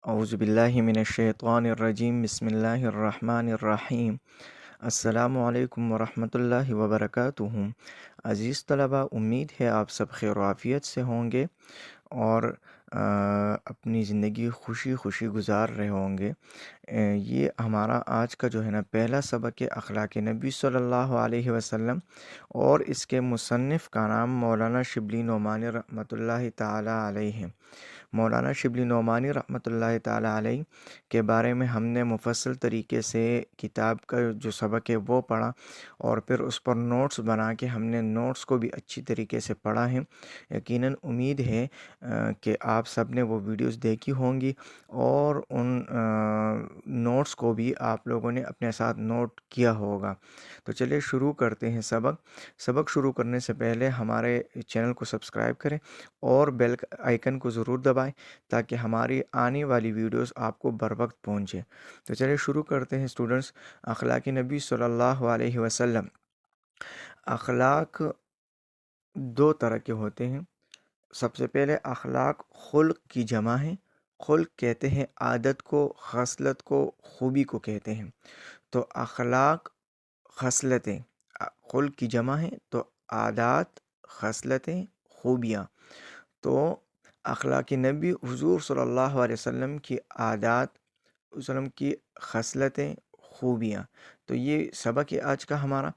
اعوذ باللہ من الشیطان الرجیم بسم اللہ الرحمن الرحیم۔ السلام علیکم ورحمۃ اللہ وبرکاتہ۔ عزیز طلبہ، امید ہے آپ سب خیر و عافیت سے ہوں گے اور اپنی زندگی خوشی خوشی گزار رہے ہوں گے۔ یہ ہمارا آج کا جو ہے نا پہلا سبق ہے اخلاق نبی صلی اللہ علیہ وسلم، اور اس کے مصنف کا نام مولانا شبلی نعمانی رحمۃ اللہ تعالیٰ علیہ ہے۔ مولانا شبلی نعمانی رحمۃ اللہ تعالیٰ علیہ کے بارے میں ہم نے مفصل طریقے سے کتاب کا جو سبق ہے وہ پڑھا، اور پھر اس پر نوٹس بنا کے ہم نے نوٹس کو بھی اچھی طریقے سے پڑھا ہے۔ یقیناً امید ہے کہ آپ سب نے وہ ویڈیوز دیکھی ہوں گی، اور ان نوٹس کو بھی آپ لوگوں نے اپنے ساتھ نوٹ کیا ہوگا۔ تو چلیے شروع کرتے ہیں سبق شروع کرنے سے پہلے ہمارے چینل کو سبسکرائب کریں اور بیل آئیکن کو ضرور دبائیں تاکہ ہماری آنے والی ویڈیوز آپ کو بر وقت پہنچے۔ تو چلیے شروع کرتے ہیں اسٹوڈنٹس۔ اخلاق نبی صلی اللہ علیہ وسلم۔ اخلاق دو طرح کے ہوتے ہیں۔ سب سے پہلے اخلاق خلق کی جمع ہے۔ خلق کہتے ہیں عادت کو، خصلت کو، خوبی کو کہتے ہیں۔ تو اخلاق خصلتیں، خلق کی جمع ہے تو عادات، خصلتیں، خوبیاں۔ تو اخلاق نبی حضور صلی اللہ علیہ وسلم کی عادات، وسلم کی خصلتیں، خوبیاں، تو یہ سبق ہے آج کا ہمارا۔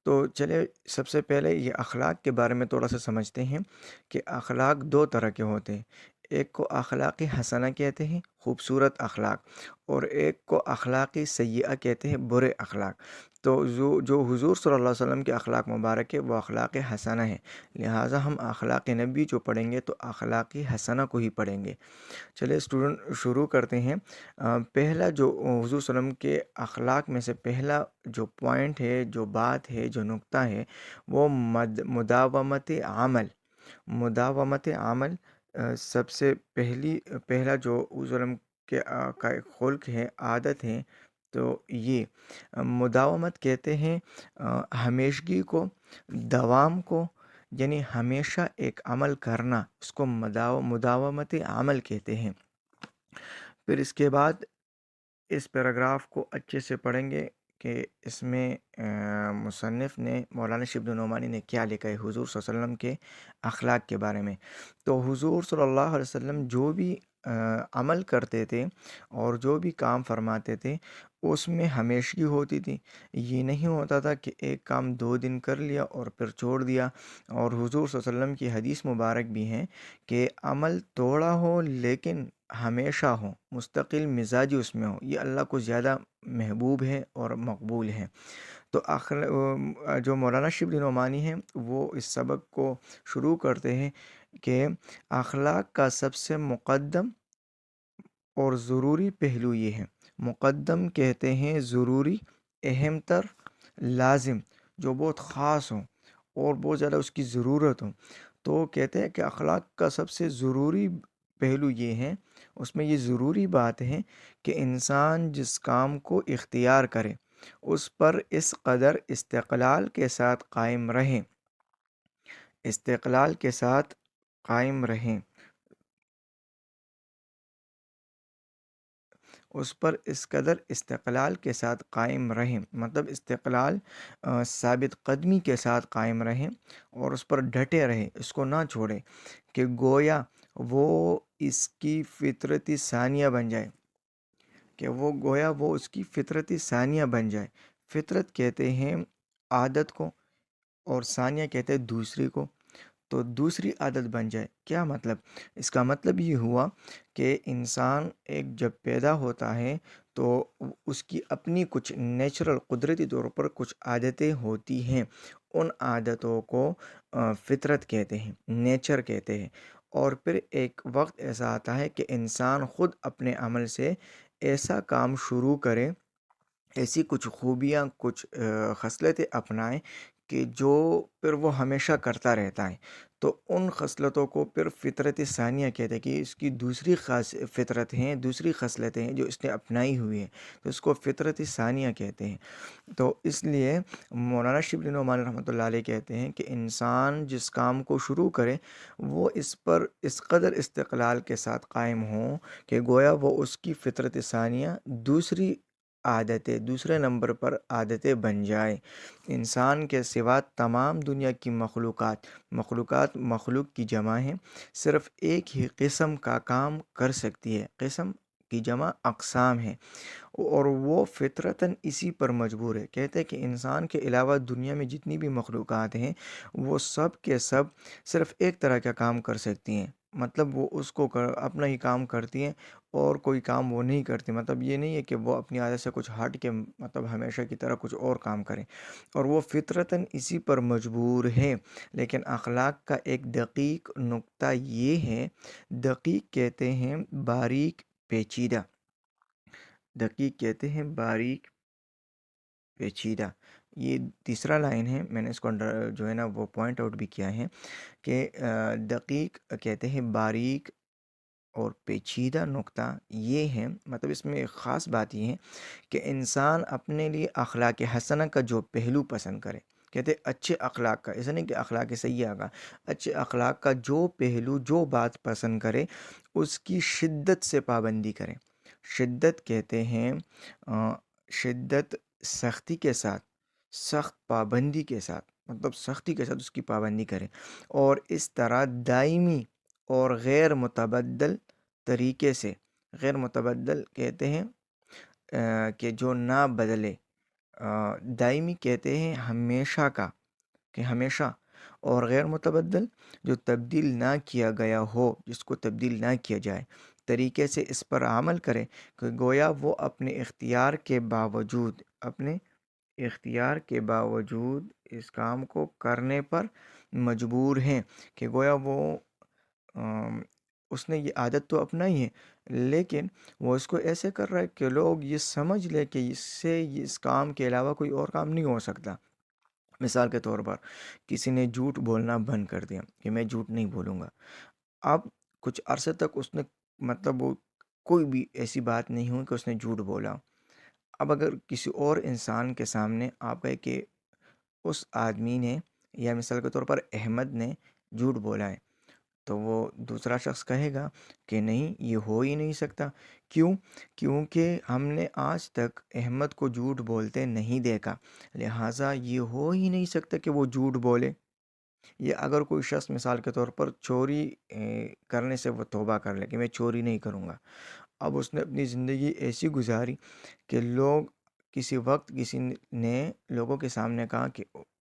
تو چلے سب سے پہلے یہ اخلاق کے بارے میں تھوڑا سا سمجھتے ہیں کہ اخلاق دو طرح کے ہوتے ہیں۔ ایک کو اخلاق حسنہ کہتے ہیں، خوبصورت اخلاق، اور ایک کو اخلاق سیئہ کہتے ہیں، برے اخلاق۔ تو جو حضور صلی اللہ علیہ وسلم کے اخلاق مبارک ہے وہ اخلاق حسنہ ہے، لہٰذا ہم اخلاق نبی جو پڑھیں گے تو اخلاق حسنہ کو ہی پڑھیں گے۔ چلے اسٹوڈنٹ شروع کرتے ہیں۔ پہلا جو حضور صلی اللہ علیہ وسلم کے اخلاق میں سے پہلا جو پوائنٹ ہے، جو بات ہے، جو نقطہ ہے، وہ مداومت عمل۔ مداومت عمل سب سے پہلا جو حضور صلی اللہ علیہ وسلم کے کا ایک خلق ہے، عادت ہے، تو یہ مداومت کہتے ہیں ہمیشگی کو، دوام کو، یعنی ہمیشہ ایک عمل کرنا، اس کو مداومت عمل کہتے ہیں۔ پھر اس کے بعد اس پیراگراف کو اچھے سے پڑھیں گے کہ اس میں مصنف نے، مولانا شبلی نعمانی نے کیا لکھا ہے حضور صلی اللہ علیہ وسلم کے اخلاق کے بارے میں۔ تو حضور صلی اللہ علیہ وسلم جو بھی عمل کرتے تھے اور جو بھی کام فرماتے تھے اس میں ہمیشگی ہوتی تھی۔ یہ نہیں ہوتا تھا کہ ایک کام 2 دن کر لیا اور پھر چھوڑ دیا۔ اور حضور صلی اللہ علیہ وسلم کی حدیث مبارک بھی ہیں کہ عمل تھوڑا ہو لیکن ہمیشہ ہو، مستقل مزاجی اس میں ہو، یہ اللہ کو زیادہ محبوب ہے اور مقبول ہے۔ تو جو مولانا شبلی نعمانی ہیں وہ اس سبق کو شروع کرتے ہیں کہ اخلاق کا سب سے مقدم اور ضروری پہلو یہ ہے۔ مقدم کہتے ہیں ضروری، اہم تر، لازم، جو بہت خاص ہو اور بہت زیادہ اس کی ضرورت ہو۔ تو کہتے ہیں کہ اخلاق کا سب سے ضروری پہلو یہ ہے، اس میں یہ ضروری بات ہے کہ انسان جس کام کو اختیار کرے اس پر اس قدر استقلال کے ساتھ قائم رہیں، استقلال کے ساتھ قائم رہیں، اس پر اس قدر استقلال کے ساتھ قائم رہیں، مطلب استقلال ثابت قدمی کے ساتھ قائم رہیں اور اس پر ڈٹے رہیں، اس کو نہ چھوڑیں کہ گویا وہ اس کی فطرتی ثانیہ بن جائے، کہ وہ اس کی فطرتی ثانیہ بن جائے۔ فطرت کہتے ہیں عادت کو، اور ثانیہ کہتے ہیں دوسری کو، تو دوسری عادت بن جائے۔ کیا مطلب؟ اس کا مطلب یہ ہوا کہ انسان ایک جب پیدا ہوتا ہے تو اس کی اپنی کچھ نیچرل قدرتی طور پر کچھ عادتیں ہوتی ہیں، ان عادتوں کو فطرت کہتے ہیں، نیچر کہتے ہیں۔ اور پھر ایک وقت ایسا آتا ہے کہ انسان خود اپنے عمل سے ایسا کام شروع کرے، ایسی کچھ خوبیاں، کچھ خصلتیں اپنائیں کہ جو پھر وہ ہمیشہ کرتا رہتا ہے، تو ان خصلتوں کو پھر فطرت ثانیہ کہتے ہیں، کہ اس کی دوسری خاص فطرت ہیں، دوسری خصلتیں ہیں جو اس نے اپنائی ہوئی ہیں، تو اس کو فطرت ثانیہ کہتے ہیں۔ تو اس لیے مولانا شبلی نعمانی رحمۃ اللہ علیہ کہتے ہیں کہ انسان جس کام کو شروع کرے وہ اس پر اس قدر استقلال کے ساتھ قائم ہوں کہ گویا وہ اس کی فطرت ثانیہ دوسری عادتیں، دوسرے نمبر پر عادتیں بن جائے۔ انسان کے سوا تمام دنیا کی مخلوقات مخلوق کی جمع ہیں، صرف ایک ہی قسم کا کام کر سکتی ہے، قسم کی جمع اقسام ہے، اور وہ فطرتاً اسی پر مجبور ہے۔ کہتے ہیں کہ انسان کے علاوہ دنیا میں جتنی بھی مخلوقات ہیں وہ سب کے سب صرف ایک طرح کا کام کر سکتی ہیں، مطلب وہ اس کو اپنا ہی کام کرتی ہیں اور کوئی کام وہ نہیں کرتی۔ مطلب یہ نہیں ہے کہ وہ اپنی عادت سے کچھ ہٹ کے مطلب ہمیشہ کی طرح کچھ اور کام کریں، اور وہ فطرتاً اسی پر مجبور ہے۔ لیکن اخلاق کا ایک دقیق نقطہ یہ ہے، دقیق کہتے ہیں باریک پیچیدہ، دقیق کہتے ہیں باریک پیچیدہ۔ یہ تیسرا لائن ہے، میں نے اس کو جو ہے نا وہ پوائنٹ آؤٹ بھی کیا ہے کہ دقیق کہتے ہیں باریک اور پیچیدہ نقطہ یہ ہے، مطلب اس میں ایک خاص بات یہ ہے کہ انسان اپنے لیے اخلاق حسنہ کا جو پہلو پسند کرے، کہتے ہیں اچھے اخلاق کا، ایسا نہیں کہ اخلاق سیئہ کا، اچھے اخلاق کا جو پہلو، جو بات پسند کرے اس کی شدت سے پابندی کرے۔ شدت کہتے ہیں شدت سختی کے ساتھ، سخت پابندی کے ساتھ، مطلب سختی کے ساتھ اس کی پابندی کرے، اور اس طرح دائمی اور غیر متبدل طریقے سے۔ غیر متبدل کہتے ہیں کہ جو نہ بدلے، دائمی کہتے ہیں ہمیشہ کا، کہ ہمیشہ، اور غیر متبدل جو تبدیل نہ کیا گیا ہو، جس کو تبدیل نہ کیا جائے، طریقے سے اس پر عمل کرے کہ گویا وہ اپنے اختیار کے باوجود، اپنے اختیار کے باوجود اس کام کو کرنے پر مجبور ہیں، کہ گویا وہ اس نے یہ عادت تو اپنائی ہے لیکن وہ اس کو ایسے کر رہا ہے کہ لوگ یہ سمجھ لے کہ اس سے اس کام کے علاوہ کوئی اور کام نہیں ہو سکتا۔ مثال کے طور پر کسی نے جھوٹ بولنا بند کر دیا کہ میں جھوٹ نہیں بولوں گا، اب کچھ عرصے تک اس نے مطلب وہ کوئی بھی ایسی بات نہیں ہوئی کہ اس نے جھوٹ بولا۔ اب اگر کسی اور انسان کے سامنے آپ کہے کہ اس آدمی نے، یا مثال کے طور پر احمد نے جھوٹ بولا ہے، تو وہ دوسرا شخص کہے گا کہ نہیں، یہ ہو ہی نہیں سکتا۔ کیوں؟ کیونکہ ہم نے آج تک احمد کو جھوٹ بولتے نہیں دیکھا، لہٰذا یہ ہو ہی نہیں سکتا کہ وہ جھوٹ بولے۔ یہ اگر کوئی شخص مثال کے طور پر چوری کرنے سے وہ توبہ کر لے کہ میں چوری نہیں کروں گا، اب اس نے اپنی زندگی ایسی گزاری کہ لوگ کسی وقت کسی نے لوگوں کے سامنے کہا کہ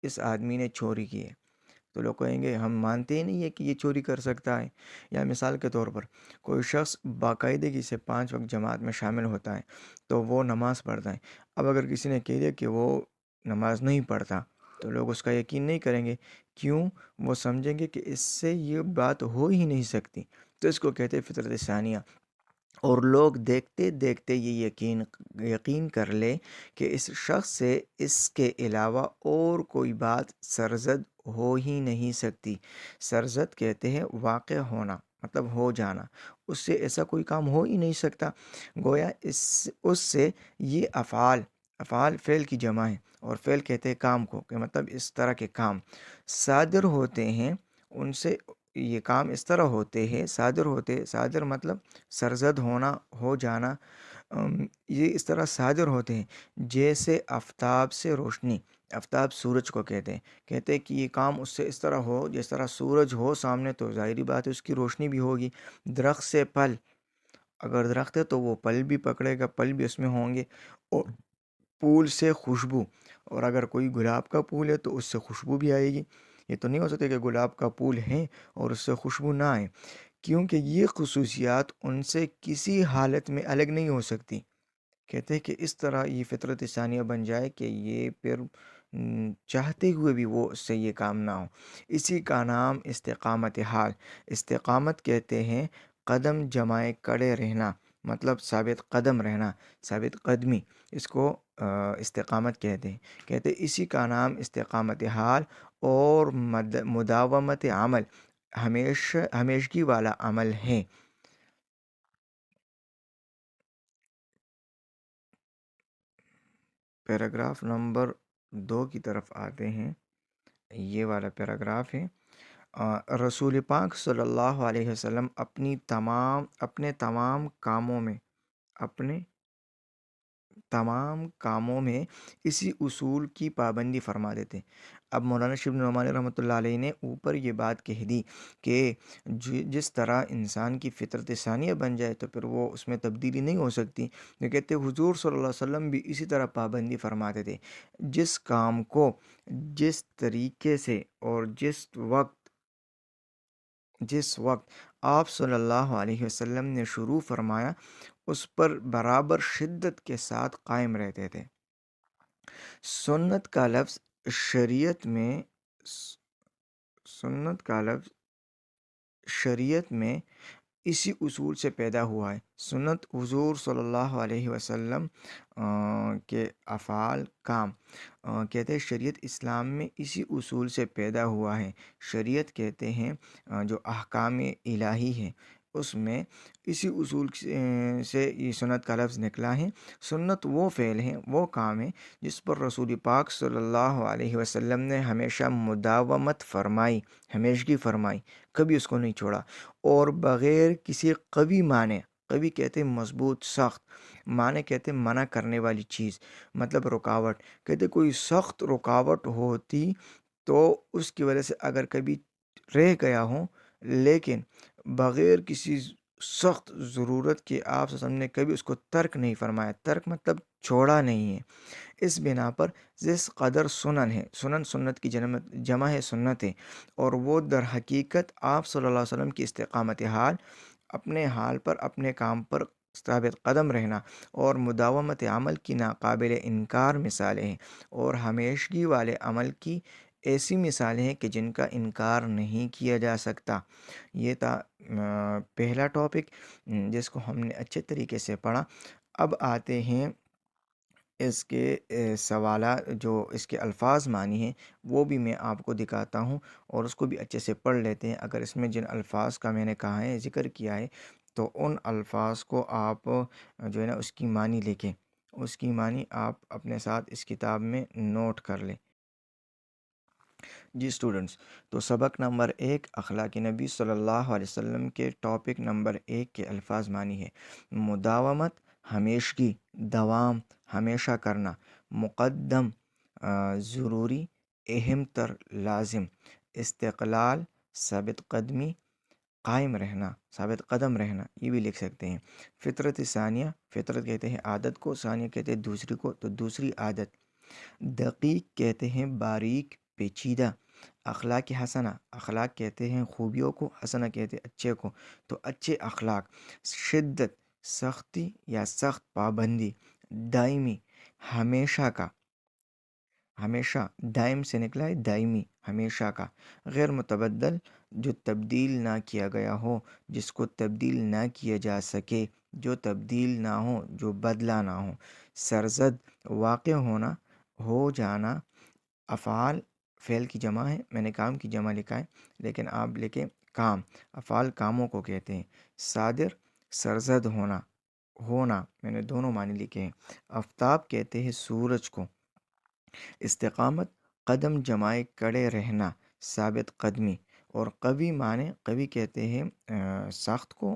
اس آدمی نے چوری کی ہے، تو لوگ کہیں گے ہم مانتے ہی نہیں ہے کہ یہ چوری کر سکتا ہے۔ یا مثال کے طور پر کوئی شخص باقاعدگی سے 5 وقت جماعت میں شامل ہوتا ہے تو وہ نماز پڑھتا ہے، اب اگر کسی نے کہہ دیا کہ وہ نماز نہیں پڑھتا تو لوگ اس کا یقین نہیں کریں گے۔ کیوں؟ وہ سمجھیں گے کہ اس سے یہ بات ہو ہی نہیں سکتی، تو اس کو کہتے ہیں فطرت ثانیہ۔ اور لوگ دیکھتے دیکھتے یہ یقین کر لے کہ اس شخص سے اس کے علاوہ اور کوئی بات سرزد ہو ہی نہیں سکتی۔ سرزد کہتے ہیں واقع ہونا، مطلب ہو جانا، اس سے ایسا کوئی کام ہو ہی نہیں سکتا۔ گویا اس سے یہ افعال فعل کی جمع ہے، اور فعل کہتے ہیں کام کو، کہ مطلب اس طرح کے کام صادر ہوتے ہیں، ان سے یہ کام اس طرح ہوتے ہیں، صادر مطلب سرزد ہونا، ہو جانا، یہ اس طرح صادر ہوتے ہیں جیسے آفتاب سے روشنی۔ آفتاب سورج کو کہتے ہیں کہ یہ کام اس سے اس طرح ہو جس طرح سورج ہو سامنے، تو ظاہری بات ہے اس کی روشنی بھی ہوگی۔ درخت سے پھل، اگر درخت ہے تو وہ پھل بھی پکڑے گا، پھل بھی اس میں ہوں گے، اور پھول سے خوشبو، اور اگر کوئی گلاب کا پھول ہے تو اس سے خوشبو بھی آئے گی۔ یہ تو نہیں ہو سکتا کہ گلاب کا پھول ہے اور اس سے خوشبو نہ آئے، کیونکہ یہ خصوصیات ان سے کسی حالت میں الگ نہیں ہو سکتی۔ کہتے ہیں کہ اس طرح یہ فطرت ثانیہ بن جائے کہ یہ پھر چاہتے ہوئے بھی وہ اس سے یہ کام نہ ہو۔ اسی کا نام استقامت حال۔ استقامت کہتے ہیں قدم جمائے کڑے رہنا، مطلب ثابت قدم رہنا، ثابت قدمی، اس کو استقامت کہتے ہیں۔ کہتے ہیں اسی کا نام استقامت حال اور مداومت عمل، ہمیشگی والا عمل ہے۔ پیراگراف نمبر 2 کی طرف آتے ہیں، یہ والا پیراگراف ہے۔ رسول پاک صلی اللہ علیہ وسلم اپنے تمام کاموں میں اسی اصول کی پابندی فرما دیتے۔ اب مولانا شبلی نعمانی رحمۃ اللہ علیہ نے اوپر یہ بات کہہ دی کہ جس طرح انسان کی فطرت ثانیہ بن جائے تو پھر وہ اس میں تبدیلی نہیں ہو سکتی، یہ کہتے حضور صلی اللہ علیہ وسلم بھی اسی طرح پابندی فرماتے تھے۔ جس کام کو جس طریقے سے اور جس وقت آپ صلی اللہ علیہ وسلم نے شروع فرمایا اس پر برابر شدت کے ساتھ قائم رہتے تھے۔ سنت کا لفظ شریعت میں اسی اصول سے پیدا ہوا ہے۔ سنت حضور صلی اللہ علیہ وسلم کے افعال کام کہتے ہیں شریعت اسلام میں اسی اصول سے پیدا ہوا ہے۔ شریعت کہتے ہیں جو احکام الہی ہے اس میں اسی اصول سے یہ سنت کا لفظ نکلا ہے۔ سنت وہ فعل ہیں، وہ کام ہیں جس پر رسول پاک صلی اللہ علیہ وسلم نے ہمیشہ مداومت فرمائی، ہمیشگی فرمائی، کبھی اس کو نہیں چھوڑا، اور بغیر کسی قوی معنی، قوی کہتے ہیں مضبوط، سخت معنی کہتے ہیں منع کرنے والی چیز، مطلب رکاوٹ، کہتے کوئی سخت رکاوٹ ہوتی تو اس کی وجہ سے اگر کبھی رہ گیا ہوں، لیکن بغیر کسی سخت ضرورت کے آپ سے نے کبھی اس کو ترک نہیں فرمایا۔ ترک مطلب چھوڑا نہیں ہے۔ اس بنا پر جس قدر سنن ہے، سنت کی جمع ہے سنت ہے، اور وہ در حقیقت آپ صلی اللہ علیہ وسلم کی استقامت حال، اپنے حال پر، اپنے کام پر ثابت قدم رہنا اور مداومت عمل کی ناقابل انکار مثالیں ہیں، اور ہمیشگی والے عمل کی ایسی مثالیں ہیں کہ جن کا انکار نہیں کیا جا سکتا۔ یہ تھا پہلا ٹاپک جس کو ہم نے اچھے طریقے سے پڑھا۔ اب آتے ہیں اس کے سوالات، جو اس کے الفاظ معنی ہیں وہ بھی میں آپ کو دکھاتا ہوں اور اس کو بھی اچھے سے پڑھ لیتے ہیں۔ اگر اس میں جن الفاظ کا میں نے کہا ہے، ذکر کیا ہے، تو ان الفاظ کو آپ جو ہے نا اس کی معنی لکھیں، اس کی معنی آپ اپنے ساتھ اس کتاب میں نوٹ کر لیں۔ جی اسٹوڈنٹس، تو سبق نمبر 1 اخلاق نبی صلی اللہ علیہ وسلم کے ٹاپک نمبر 1 کے الفاظ معنی ہے: مداومت، ہمیشگی، دوام، ہمیشہ کرنا، مقدم، ضروری، اہم تر، لازم، استقلال، ثابت قدمی، قائم رہنا، ثابت قدم رہنا، یہ بھی لکھ سکتے ہیں۔ فطرت ثانیہ، فطرت کہتے ہیں عادت کو، ثانیہ کہتے ہیں دوسری کو، تو دوسری عادت۔ دقیق کہتے ہیں باریک، پیچیدہ۔ اخلاق حسنہ، اخلاق کہتے ہیں خوبیوں کو، حسنہ کہتے ہیں اچھے کو، تو اچھے اخلاق۔ شدت، سختی یا سخت پابندی۔ دائمی، ہمیشہ کا، ہمیشہ، دائم سے نکلا ہے دائمی، ہمیشہ کا۔ غیر متبدل، جو تبدیل نہ کیا گیا ہو، جس کو تبدیل نہ کیا جا سکے، جو تبدیل نہ ہو، جو بدلا نہ ہو۔ سرزد، واقع ہونا، ہو جانا۔ افعال، فعل کی جمع ہے، میں نے کام کی جمع لکھا ہے لیکن آپ لکھیں کام، افعال کاموں کو کہتے ہیں۔ صادر، سرزد ہونا، میں نے دونوں معنی لکھے ہیں۔ آفتاب کہتے ہیں سورج کو۔ استقامت، قدم جمائے کڑے رہنا، ثابت قدمی، اور قوی معنی، قوی کہتے ہیں سخت کو،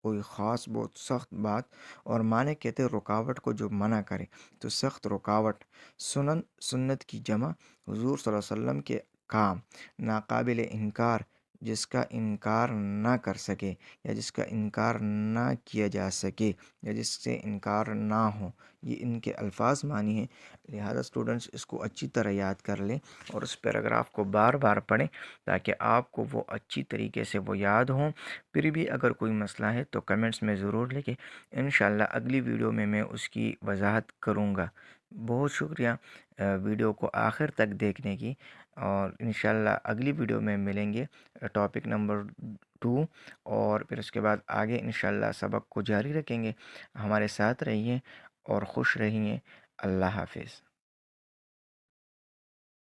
کوئی خاص بہت سخت بات، اور معنی کہتے ہیں رکاوٹ کو جو منع کرے، تو سخت رکاوٹ۔ سنن، سنت کی جمع، حضور صلی اللہ علیہ وسلم کے کام۔ ناقابل انکار، جس کا انکار نہ کر سکے، یا جس کا انکار نہ کیا جا سکے، یا جس سے انکار نہ ہو، یہ ان کے الفاظ معنی ہیں۔ لہذا اسٹوڈنٹس اس کو اچھی طرح یاد کر لیں اور اس پیراگراف کو بار بار پڑھیں تاکہ آپ کو وہ اچھی طریقے سے وہ یاد ہوں۔ پھر بھی اگر کوئی مسئلہ ہے تو کمنٹس میں ضرور لکھیں، انشاءاللہ اگلی ویڈیو میں اس کی وضاحت کروں گا۔ بہت شکریہ ویڈیو کو آخر تک دیکھنے کی، اور انشاءاللہ اگلی ویڈیو میں ملیں گے ٹاپک نمبر 2، اور پھر اس کے بعد آگے انشاءاللہ سبق کو جاری رکھیں گے۔ ہمارے ساتھ رہیے اور خوش رہیے۔ اللہ حافظ۔